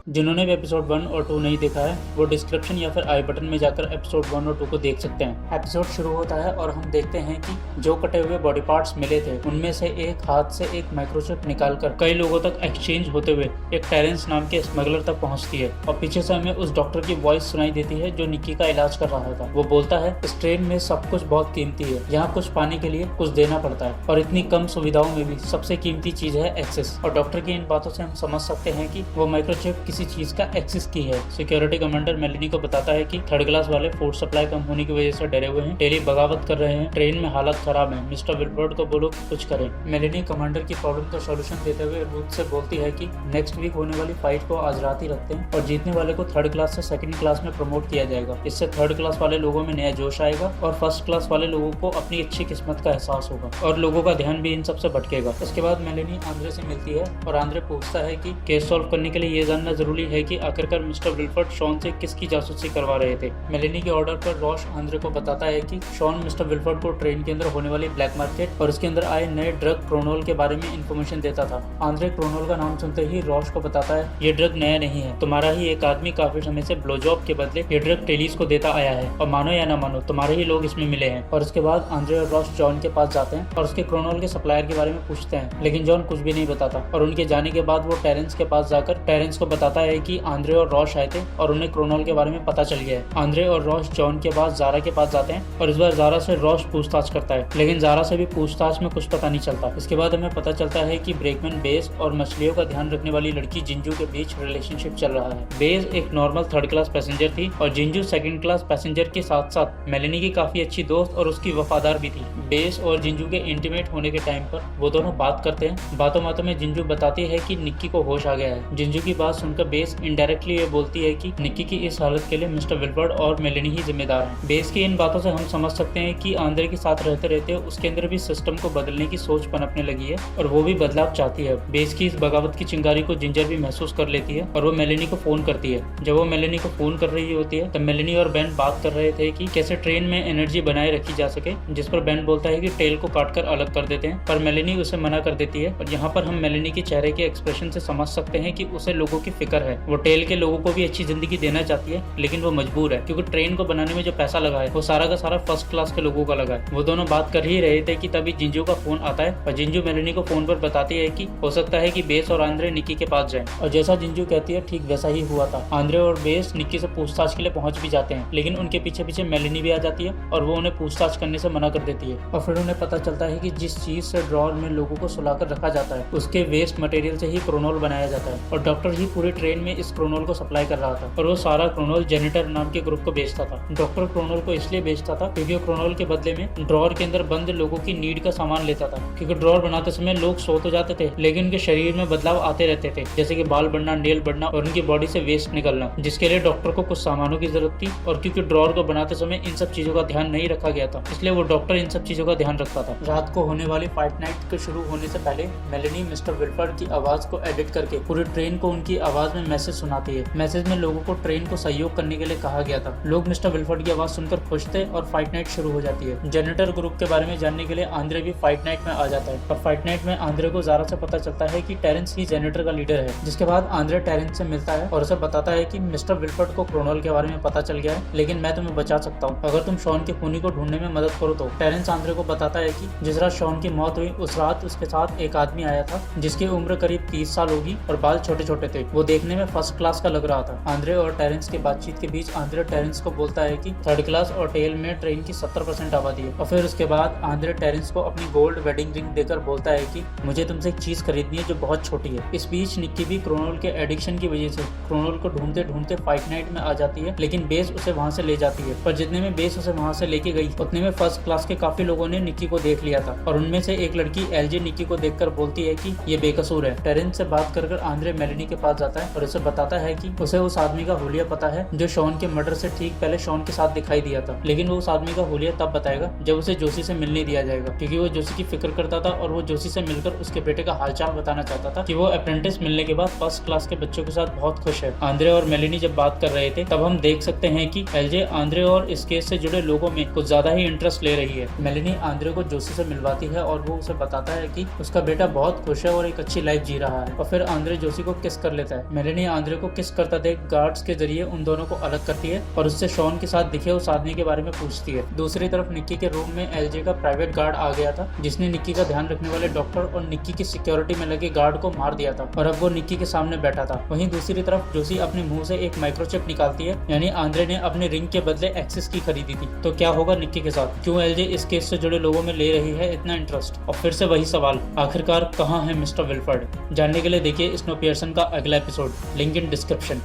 जिन्होंने भी एपिसोड 1 और 2 नहीं देखा है वो डिस्क्रिप्शन या फिर आई बटन में जाकर एपिसोड 1 और 2 को देख सकते हैं। एपिसोड शुरू होता है और हम देखते हैं कि जो कटे हुए बॉडी पार्ट्स मिले थे उनमें से एक हाथ से एक माइक्रोचिप निकालकर कई लोगों तक एक्सचेंज होते हुए एक टेरेंस नाम के स्मगलर तक पहुंचती है और पीछे से हमें उस डॉक्टर की वॉइस सुनाई देती है जो निक्की का इलाज कर रहा था। वो बोलता है इस ट्रेन में सब कुछ बहुत कीमती है, यहाँ कुछ पाने के लिए कुछ देना पड़ता है और इतनी कम सुविधाओं में भी सबसे कीमती चीज है एक्सेस। और डॉक्टर की इन बातों से हम समझ सकते हैं कि वो माइक्रोचिप किसी चीज का एक्सेस की है। सिक्योरिटी कमांडर मेलेनी को बताता है कि थर्ड क्लास वाले फूड सप्लाई कम होने की वजह से डरे हुए हैं, टेली बगावत कर रहे हैं, ट्रेन में हालत खराब है, मिस्टर विल्फर्ड को बोलो कुछ करें। मेलेनी कमांडर की प्रॉब्लम का सॉल्यूशन देते हुए रूथ से बोलती है कि नेक्स्ट वीक होने वाली फाइट को आज रात ही रखते हैं और जीतने वाले को थर्ड क्लास से सेकंड क्लास में प्रमोट किया जाएगा। इससे थर्ड क्लास वाले लोगों में नया जोश आएगा और फर्स्ट क्लास वाले लोगों को अपनी अच्छी किस्मत का एहसास होगा और लोगों का ध्यान भी इन सब से भटकेगा। इसके बाद मेलेनी आंद्रे से मिलती है और आंद्रे पूछता है कि केस सॉल्व करने के लिए ये जानना जरूरी है कि आखिरकार मिस्टर विल्फर्ड शॉन से किसकी जासूसी करवा रहे थे। मेलेनी के ऑर्डर पर रॉश आंद्रे को बताता है कि शॉन मिस्टर विल्फर्ड को ट्रेन के अंदर होने वाली ब्लैक मार्केट और इसके अंदर आए नए ड्रग क्रोनोल के बारे में इंफॉर्मेशन देता था। आंद्रे क्रोनोल का नाम सुनते ही रॉश को बताता है ये ड्रग नया नहीं है, तुम्हारा ही एक आदमी काफी समय से ब्लोजॉब के बदले ये ड्रग टेलीज को देता आया है और मानो या ना मानो तुम्हारे ही लोग इसमें मिले हैं। और इसके बाद आंद्रे और रॉश जॉन के पास जाते हैं और उसके क्रोनोल के सप्लायर के बारे में पूछते हैं, लेकिन जॉन कुछ भी नहीं बताता और उनके जाने के बाद वो टेरेंस के पास जाकर टेरेंस को बताता है कि आंद्रे और रॉश आए थे और उन्हें क्रोनोल के बारे में पता चल गया है। आंद्रे और रॉश जॉन के पास जारा के पास जाते हैं और इस बार जारा से रॉश पूछताछ करता है, लेकिन जारा से भी पूछताछ में कुछ पता नहीं चलता। इसके बाद हमें पता चलता है कि ब्रेकमैन बेस और मछलियों का ध्यान रखने वाली लड़की जिंजू के बीच रिलेशनशिप चल रहा है। बेस एक नॉर्मल थर्ड क्लास पैसेंजर थी और जिंजू सेकंड क्लास पैसेंजर के साथ साथ मेलेनी की काफी अच्छी दोस्त और उसकी वफादार भी थी। बेस और जिंजू के इंटीमेट होने के टाइम पर वो दोनों बात करते हैं। बातों बातों में जिंजू बताती है कि निक्की को होश आ गया है। जिंजू की बात सुनकर बेस इनडायरेक्टली ये बोलती है कि निक्की की इस हालत के लिए मिस्टर विल्फर्ड और मेलेनी ही जिम्मेदार हैं। बेस की इन बातों से हम समझ सकते हैं कि आंद्रे के साथ रहते रहते उसके अंदर भी सिस्टम को बदलने की सोच पनपने लगी है और वो भी बदलाव चाहती है। बेस की इस बगावत की चिंगारी को जिंजर भी महसूस कर लेती है और वो मेलेनी को फोन करती है। जब वो मेलेनी को फोन कर रही होती है तब मेलेनी और बेन बात कर रहे थे कि कैसे ट्रेन में एनर्जी बनाए रखी जा सके, जिस पर बेन बोलता है कि टेल को काटकर अलग कर देते हैं, पर मेलेनी उसे मना कर देती है। और यहाँ पर हम मेलेनी के चेहरे के एक्सप्रेशन से समझ सकते हैं कि उसे लोगों की फिक्र है। वो टेल के लोगों को भी अच्छी जिंदगी देना चाहती है, लेकिन वो मजबूर है क्योंकि ट्रेन को बनाने में जो पैसा लगा है वो सारा का सारा फर्स्ट क्लास के लोगों का लगा है। वो दोनों बात कर ही रहे थे कि तभी जिंजू का फोन आता है और जिंजू मेलेनी को फोन पर बताती है कि हो सकता है कि बेस और आंद्रे निक्की के पास जाएं। और जैसा जिंजू कहती है ठीक वैसा ही हुआ था। आंद्रे और बेस निक्की से पूछताछ के लिए पहुंच भी जाते हैं, लेकिन उनके पीछे पीछे मेलेनी भी आ जाती है और वो उन्हें पूछताछ करने से मना कर देती है। और फिर उन्हें पता चलता है कि जिस चीज से ड्रॉर में लोगों को सुलाकर रखा जाता है उसके वेस्ट मटेरियल से ही क्रोनोल बनाया जाता है और डॉक्टर ही पूरी ट्रेन में इस क्रोनोल को सप्लाई कर रहा था और वो सारा क्रोनोल जेनेटर नाम के ग्रुप को बेचता था। डॉक्टर क्रोनोल को इसलिए बेचता था क्योंकि वो क्रोनोल के बदले में ड्रॉर के अंदर बंद लोगों की नीड का सामान लेता था, क्योंकि ड्रॉर बनाते समय लोग सो तो जाते थे लेकिन उनके शरीर में बदलाव आते रहते थे, जैसे कि बाल बढ़ना, नेल बढ़ना और उनकी बॉडी से वेस्ट निकलना, जिसके लिए डॉक्टर को कुछ सामानों की जरूरत थी। और क्योंकि ड्रॉर को बनाते समय इन सब चीजों का ध्यान नहीं रखा गया था इसलिए वो डॉक्टर इन सब चीजों का ध्यान रखता था। रात को होने वाली फाइट नाइट के शुरू होने से पहले मेलेनी मिस्टर विल्फर्ड की आवाज को एडिट करके पूरी ट्रेन को उनकी आवाज में मैसेज सुनाती है। मैसेज में लोगों को ट्रेन को सहयोग करने के लिए कहा गया था। लोग मिस्टर विल्फर्ड की आवाज सुनकर खुश थे और फाइट नाइट शुरू हो जाती है। जेनेटर ग्रुप के बारे में जानने के लिए आंद्रे भी फाइट नाइट में आ जाता है और फाइट नाइट में आंद्रे को जारा से पता चलता है कि टेरेंस ही जेनेटर का लीडर है। जिसके बाद आंद्रे टेरेंस से मिलता है और उसे बताता है कि मिस्टर विल्फर्ड को क्रोनोल के बारे में पता चल गया है, लेकिन मैं तुम्हें बचा सकता हूँ अगर तुम शॉन के खूनी को ढूंढने में मदद करो तो। टेरेंस आंद्रे को बताता है कि जिस रात शॉन की मौत हुई उस रात उसके साथ एक आदमी आया था जिसकी उम्र करीब 30 साल होगी और बाल छोटे छोटे थे। वो देखने में फर्स्ट क्लास का लग रहा था। आंद्रे और टेरेंस की बातचीत के बीच आंद्रे टेरेंस को बोलता है कि थर्ड क्लास और टेल में ट्रेन की 70% आबादी है। और फिर उसके बाद आंद्रे टेरेंस को अपनी गोल्ड वेडिंग रिंग देकर बोलता है कि मुझे तुमसे एक चीज खरीदनी है जो बहुत छोटी है। इस बीच निक्की भी क्रोनोल के एडिक्शन की वजह से क्रोनोल को ढूंढते ढूंढते फाइट नाइट में आ जाती है, लेकिन बेस उसे वहां से ले जाती है। पर जितने में बेस उसे वहां से लेके गई उतने में फर्स्ट क्लास के काफी लोगों ने निक्की को देख लिया था और उनमें से एक लड़की एलजे निक्की को देखकर बोलती है कि ये बेकसूर है। टेरेंस से बात कर आंद्रे मेलेनी के पास जाता है और उसे बताता है कि उसे उस आदमी का हुलिया पता है जो शॉन के मर्डर से ठीक पहले शॉन के साथ दिखाई दिया था, लेकिन वो उस आदमी का हुलिया तब बताएगा जब उसे जोशी से मिलने दिया जाएगा, क्योंकि वो जोशी की फिक्र करता था और वो जोशी से मिलकर उसके बेटे का हालचाल बताना चाहता था कि वो अप्रेंटिस मिलने के बाद फर्स्ट क्लास के बच्चों के साथ बहुत खुश है। आंद्रे और मेलेनी जब बात कर रहे थे तब हम देख सकते हैं कि एलजे आंद्रे और इस केस से जुड़े लोगों में कुछ ज्यादा ही इंटरेस्ट ले रही है। मेलेनी आंद्रे को जोशी से मिलवाती है और वो उसे बताता है कि उसका बेटा बहुत खुश है और एक अच्छी लाइफ जी रहा है और फिर आंद्रे जोशी को किस कर लेता है। मेलेनी आंद्रे को किस करता देख गार्ड्स के जरिए उन दोनों को अलग करती है और उससे शॉन के साथ दिखे उस आदमी के बारे में पूछती है। दूसरी तरफ निक्की के रूम में एलजे का प्राइवेट गार्ड आ गया था, जिसने निक्की का ध्यान रखने वाले डॉक्टर और निक्की की सिक्योरिटी में लगे गार्ड को मार दिया था और अब वो निक्की के सामने बैठा था। वहीं दूसरी तरफ जोसी अपने मुंह से एक माइक्रोचिप निकालती है, यानी आंद्रे ने अपने रिंग के बदले एक्सेस की खरीदी थी। तो क्या होगा निक्की के साथ? क्यों एलजे इस केस से जुड़े लोगों में ले रही है इतना इंटरेस्ट? और फिर से वही सवाल, आखिरकार कहाँ है मिस्टर विल्फर्ड? जानने के लिए देखिए स्नोपियर्सन का अगला एपिसोड, लिंक इन डिस्क्रिप्शन।